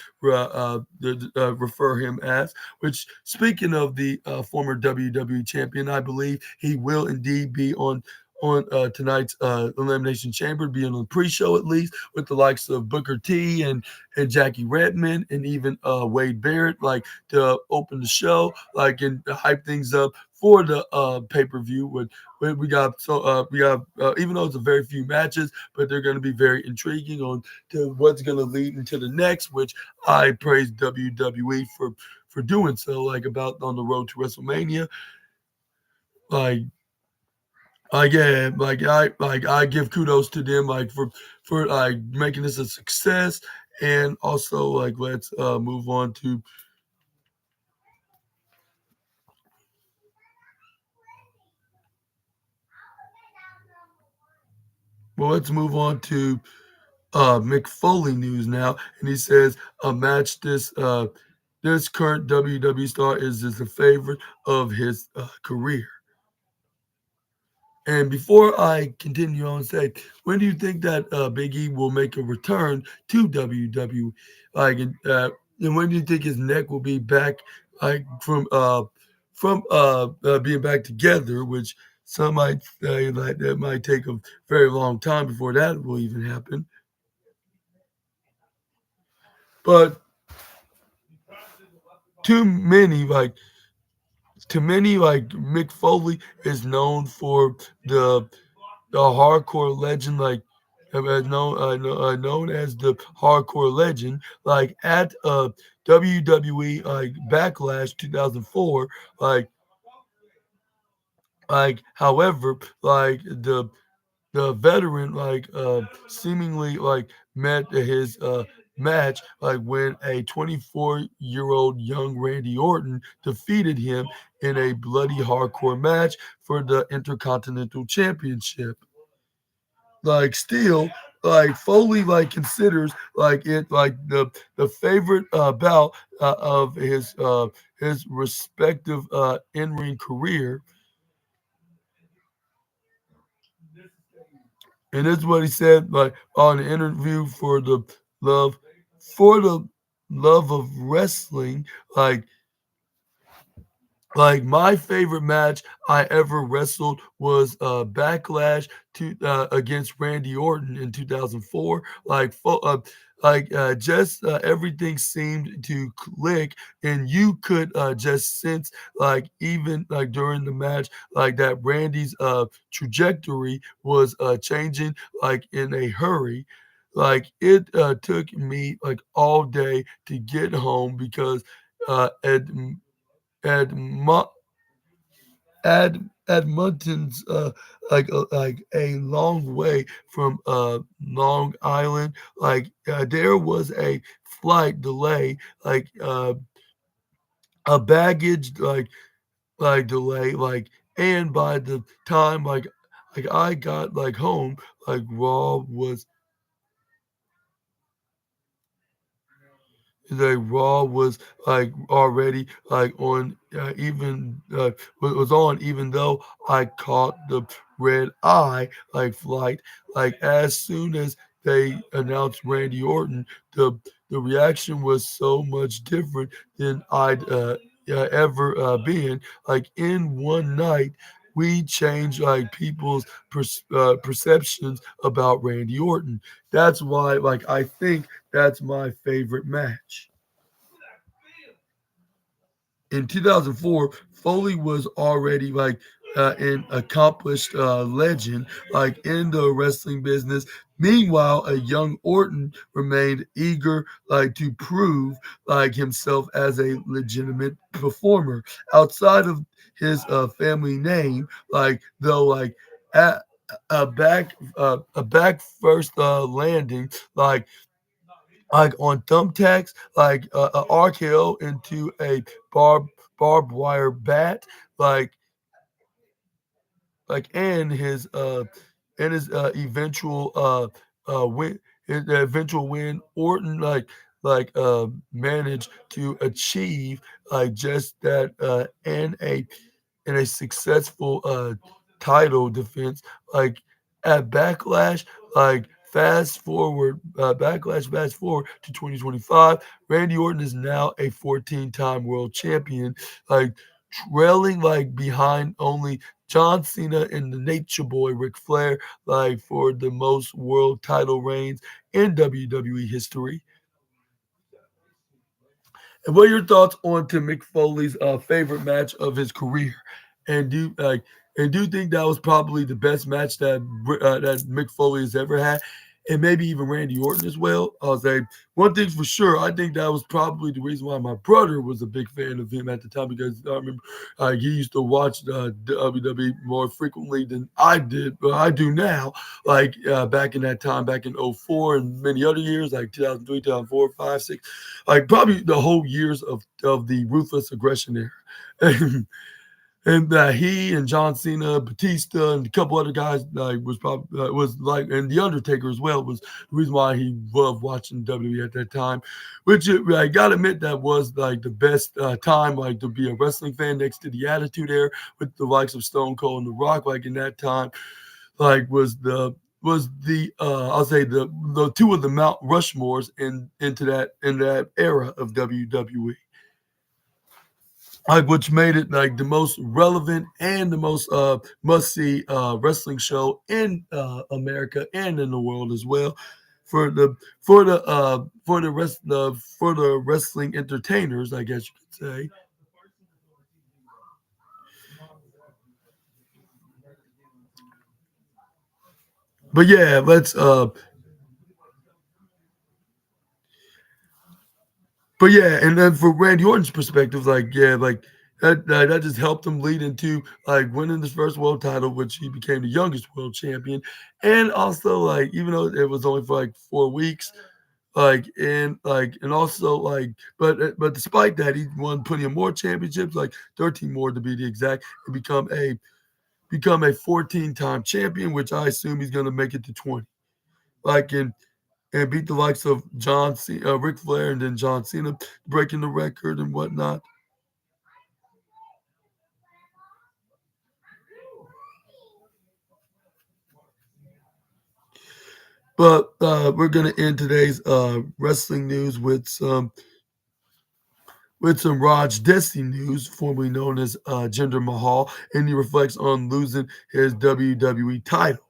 refer him as. Which, speaking of the former WWE champion, I believe he will indeed be on tonight's Elimination Chamber, being on the pre-show at least, with the likes of Booker T and Jackie Redmond and even Wade Barrett, to open the show, and hype things up for the pay-per-view. We got even though it's a very few matches, but they're going to be very intriguing on to what's going to lead into the next, which I praise WWE for doing so, about on the road to WrestleMania. Like yeah, I give kudos to them for making this a success, and also let's move on to let's move on to Mick Foley news now, and he says a match this current WWE star is a favorite of his career. And before I continue on, say, when do you think that Big E will make a return to WWE? And when do you think his neck will be back, from being back together? Which some might say that might take a very long time before that will even happen. But too many to many Mick Foley is known for the hardcore legend, known as the hardcore legend, at WWE Backlash 2004. However, the veteran seemingly met his match, like when a 24-year-old young Randy Orton defeated him in a bloody hardcore match for the Intercontinental Championship. Like still, like Foley like considers like it like the favorite bout of his respective in-ring career. And this is what he said like on the interview love for the love of wrestling. Like my favorite match I ever wrestled was Backlash to against Randy Orton in 2004. Just everything seemed to click, and you could just sense like even like during the match like that Randy's trajectory was changing like in a hurry. Like it took me like all day to get home because at Edmo- Edmonton's like a long way from Long Island. There was a flight delay, a baggage delay, and by the time I got like home, like Raw was like already like on even was on even though I caught the red eye flight as soon as they announced Randy Orton. The reaction was so much different than I'd ever been in one night. We changed people's perceptions about Randy Orton. That's why I think that's my favorite match. In 2004, Foley was already an accomplished legend in the wrestling business. Meanwhile, a young Orton remained eager to prove himself as a legitimate performer outside of his family name. Though a, a back first landing on thumbtacks, a RKO into a barb barbed wire bat, like and his win, his eventual win. Orton managed to achieve just that in a successful title defense. At Backlash, fast forward to 2025. Randy Orton is now a 14-time world champion, like trailing behind only John Cena and the Nature Boy Ric Flair, for the most world title reigns in WWE history. And what are your thoughts on Tim Mick Foley's favorite match of his career? And do you think that was probably the best match that Mick Foley has ever had? And maybe even Randy Orton as well. I'll say one thing's for sure. I think that was probably the reason why my brother was a big fan of him at the time because I remember he used to watch WWE more frequently than I did, but I do now. Back in that time, back in '04 and many other years, like 2003, 2004, 5, 6, probably the whole years of the ruthless aggression era. And he and John Cena, Batista, and a couple other guys and the Undertaker as well was the reason why he loved watching WWE at that time. Which I gotta admit that was the best time to be a wrestling fan next to the Attitude Era with the likes of Stone Cold and The Rock. In that time, was the I'll say the two of the Mount Rushmores in that era of WWE, which made it the most relevant and the most must see wrestling show in America and in the world as well for the wrestling entertainers, I guess you could say. But yeah, let's but yeah, and then for Randy Orton's perspective, that just helped him lead into winning his first world title, which he became the youngest world champion, and also even though it was only for 4 weeks, and also but despite that, he won plenty of more championships, like 13 more to be the exact, and become a 14-time champion, which I assume he's gonna make it to 20. Like and beat the likes of Ric Flair, and then John Cena, breaking the record and whatnot. But we're gonna end today's wrestling news with some Raj Desi news, formerly known as Jinder Mahal, and he reflects on losing his WWE title.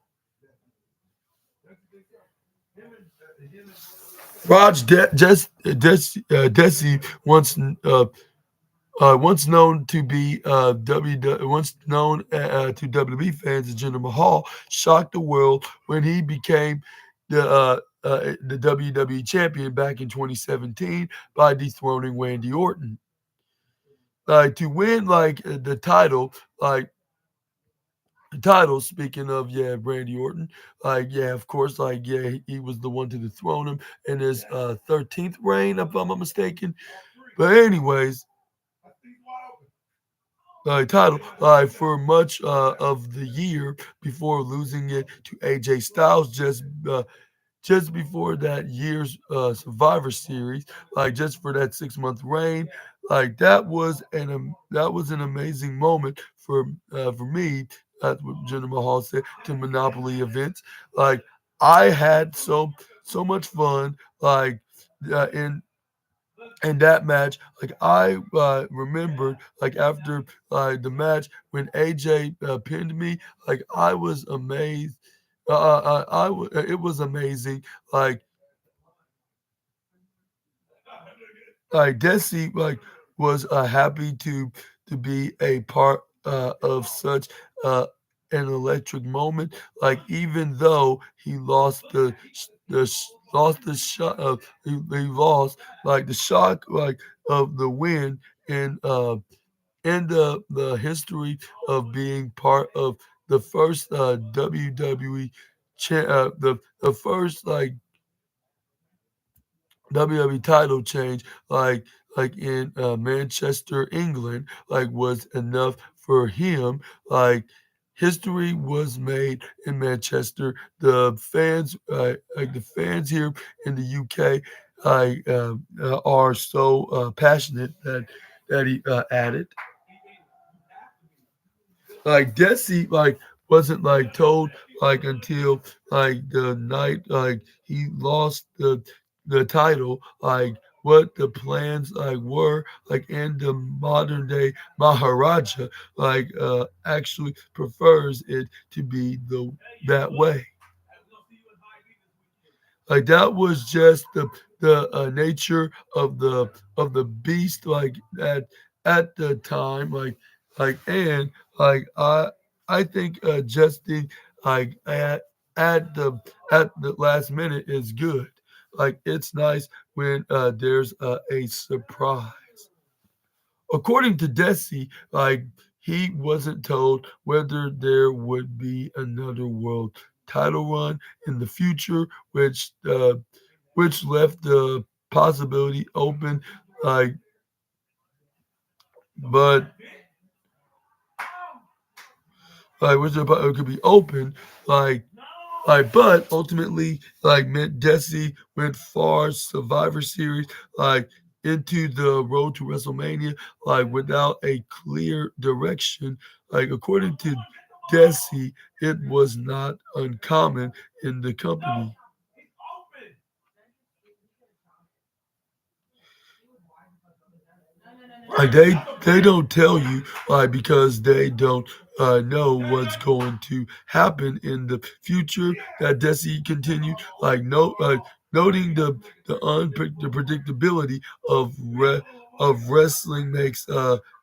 Desi once known to be once known to WWE fans as Jinder Mahal, shocked the world when he became the WWE champion back in 2017 by dethroning Randy Orton. To win like the title. Speaking of, yeah, Randy Orton, yeah, of course, yeah, he was the one to dethrone him in his 13th reign, if I'm not mistaken. But anyways, title for much of the year before losing it to AJ Styles just before that year's Survivor Series, just for that 6 month reign. That was an amazing moment for me. That's what Jinder Mahal said to Monopoly events. Like I had so much fun. In that match, I remembered after the match when AJ pinned me, I was amazed. It was amazing. Like Desi was happy to be a part of such uh, an electric moment. Even though he lost lost the shot he lost the shock of the win in the history of being part of the first WWE the first WWE title change, in Manchester, England, was enough for him. Like history was made in Manchester. The fans here in the UK, are so passionate that he added. Desi wasn't told until the night he lost the title, what the plans were, and the modern day Maharaja actually prefers it to be that way. That was just the nature of the beast at the time, and I think adjusting like at the last minute is good. It's nice when there's a surprise. According to Desi, he wasn't told whether there would be another world title run in the future, which left the possibility open. Like, but which it could be open. Like but ultimately, meant Desi went far Survivor Series, like into the road to WrestleMania, without a clear direction. According to Desi, it was not uncommon in the company. They don't tell you because they don't know what's going to happen in the future. That Desi continued noting the predictability of wrestling makes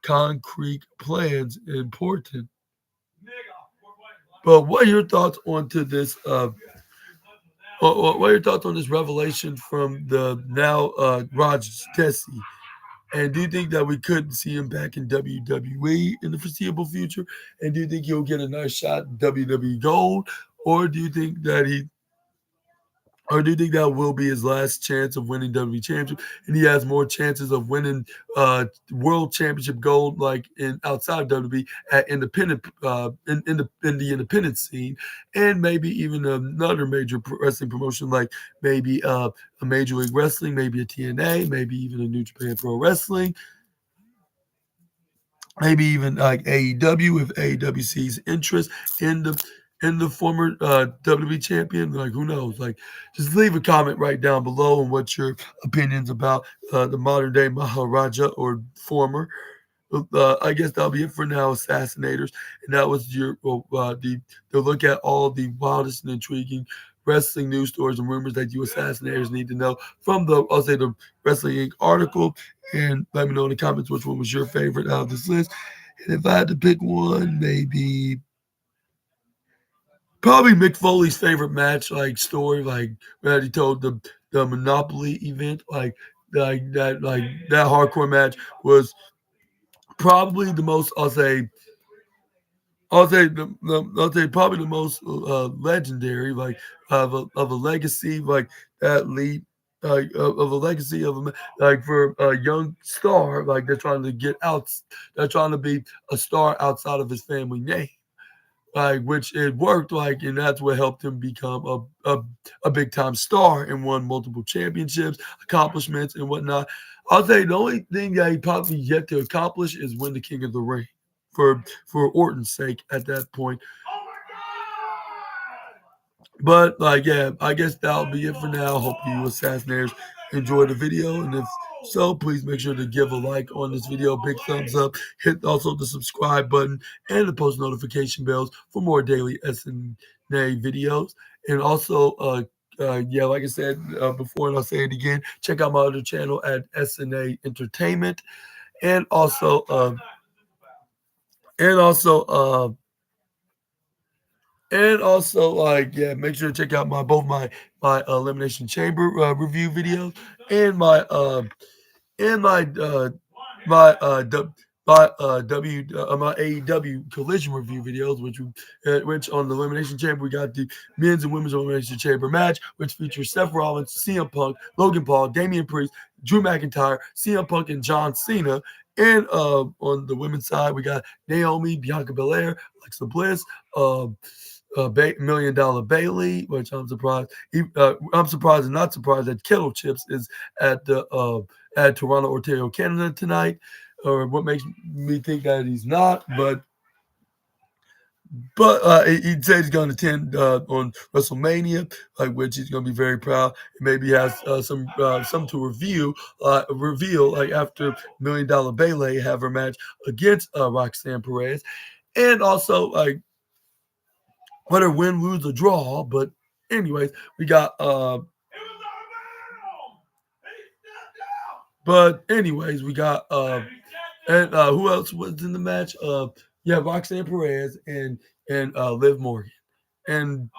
concrete plans important. But what are your thoughts onto this? What are your thoughts on this revelation from the now Raj Desi? And do you think that we could see him back in WWE in the foreseeable future? And do you think he'll get a nice shot at WWE Gold? Or do you think that Or do you think that will be his last chance of winning WWE Championship, and he has more chances of winning World Championship gold like in outside of WWE at independent in the independent scene, and maybe even another major wrestling promotion like maybe a Major League Wrestling, maybe a TNA, maybe even a New Japan Pro Wrestling, maybe even like AEW if AEW sees interest in the former WWE champion. Like who knows? Like just leave a comment right down below on what your opinions about the modern day Maharaja or former. I guess that'll be it for now, Assassinators. And that was the look at all the wildest and intriguing wrestling news stories and rumors that you Assassinators need to know from I'll say the Wrestling Inc. article. And let me know in the comments which one was your favorite out of this list. And if I had to pick one, maybe probably Mick Foley's favorite match, like story, like that he told the Monopoly event, like that hardcore match was probably the most. I'll say probably the most legendary, like of a legacy, like that lead. Of a legacy of a like for a young star, like they're trying to be a star outside of his family name, like which it worked, like, and that's what helped him become a big time star and won multiple championships, accomplishments, and whatnot. I'll say the only thing that he probably yet to accomplish is win the King of the Ring for Orton's sake at that point. But like, yeah, I guess that'll be it for now. Hope you Assassinators enjoyed the video, and if so, please make sure to give a like on this video, big thumbs up, hit also the subscribe button and the post notification bells for more daily SNA videos. And also, yeah, like I said before, and I'll say it again, check out my other channel at SNA Entertainment, and also, and also, and also, like, yeah, make sure to check out both my Elimination Chamber review videos and and my my du- my AEW Collision review videos, which on the Elimination Chamber we got the men's and women's Elimination Chamber match, which features Seth Rollins, CM Punk, Logan Paul, Damian Priest, Drew McIntyre, CM Punk, and John Cena. And on the women's side, we got Naomi, Bianca Belair, Alexa Bliss, Million Dollar Bailey, which I'm surprised. I'm surprised and not surprised that Kettle Chips is at the at Toronto, Ontario, Canada tonight. Or what makes me think that he's not, but he said he's going to attend on WrestleMania, like which he's going to be very proud. And maybe he has some to reveal like after Million Dollar Bailey have her match against Roxanne Perez, and also like whether win, lose, or draw. But anyways, we got but anyways, we got and who else was in the match? Yeah, Roxanne Perez and Liv Morgan. And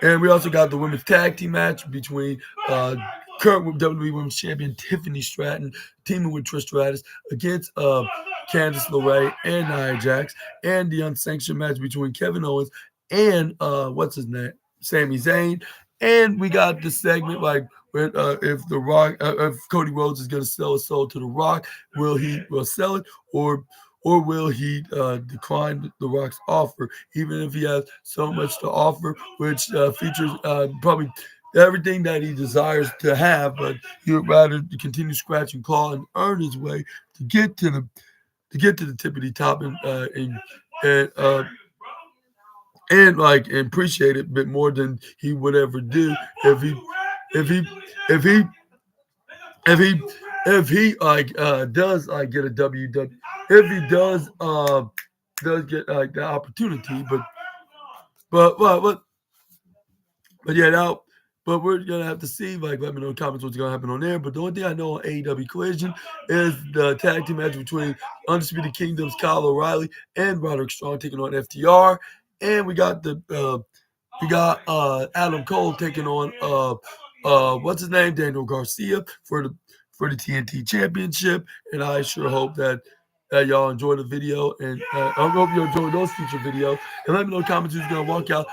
and we also got the women's tag team match between current WWE Women's Champion Tiffany Stratton teaming with Trish Stratus against Candice LeRae and Nia Jax, and the unsanctioned match between Kevin Owens and what's his name, Sami Zayn. And we got the segment like when if the Rock, if Cody Rhodes is going to sell his soul to the Rock, will sell it or will he decline the Rock's offer, even if he has so much to offer, which features probably everything that he desires to have, but he would rather continue scratch and claw and earn his way to get to the tippity top and uh, and like and appreciate it a bit more than he would ever do if he if he if he if he if he like does like get a WW if he does get like the opportunity, but well, but yeah, now but we're gonna have to see. Like, let me know in the comments what's gonna happen on there. But the only thing I know on AEW Collision is the tag team match between Undisputed Kingdom's Kyle O'Reilly and Roderick Strong taking on FTR, and we got Adam Cole taking on what's his name, Daniel Garcia for the TNT Championship, and I sure hope that y'all enjoy the video, and I hope you enjoy those future videos. And let me know in the comments who's gonna walk out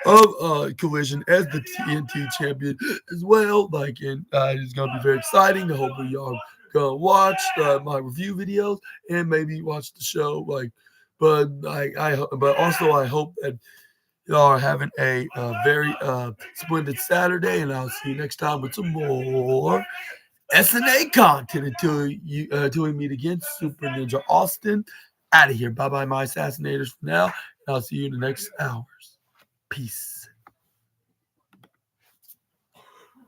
of Collision as the TNT champion as well. Like, and it's gonna be very exciting. Hopefully, y'all gonna watch my review videos and maybe watch the show. Like, but but also I hope that y'all are having a very splendid Saturday, and I'll see you next time with some more SNA content until we meet again. Super Ninja Austin out of here. Bye bye, my assassinators for now. And I'll see you in the next hours. Peace.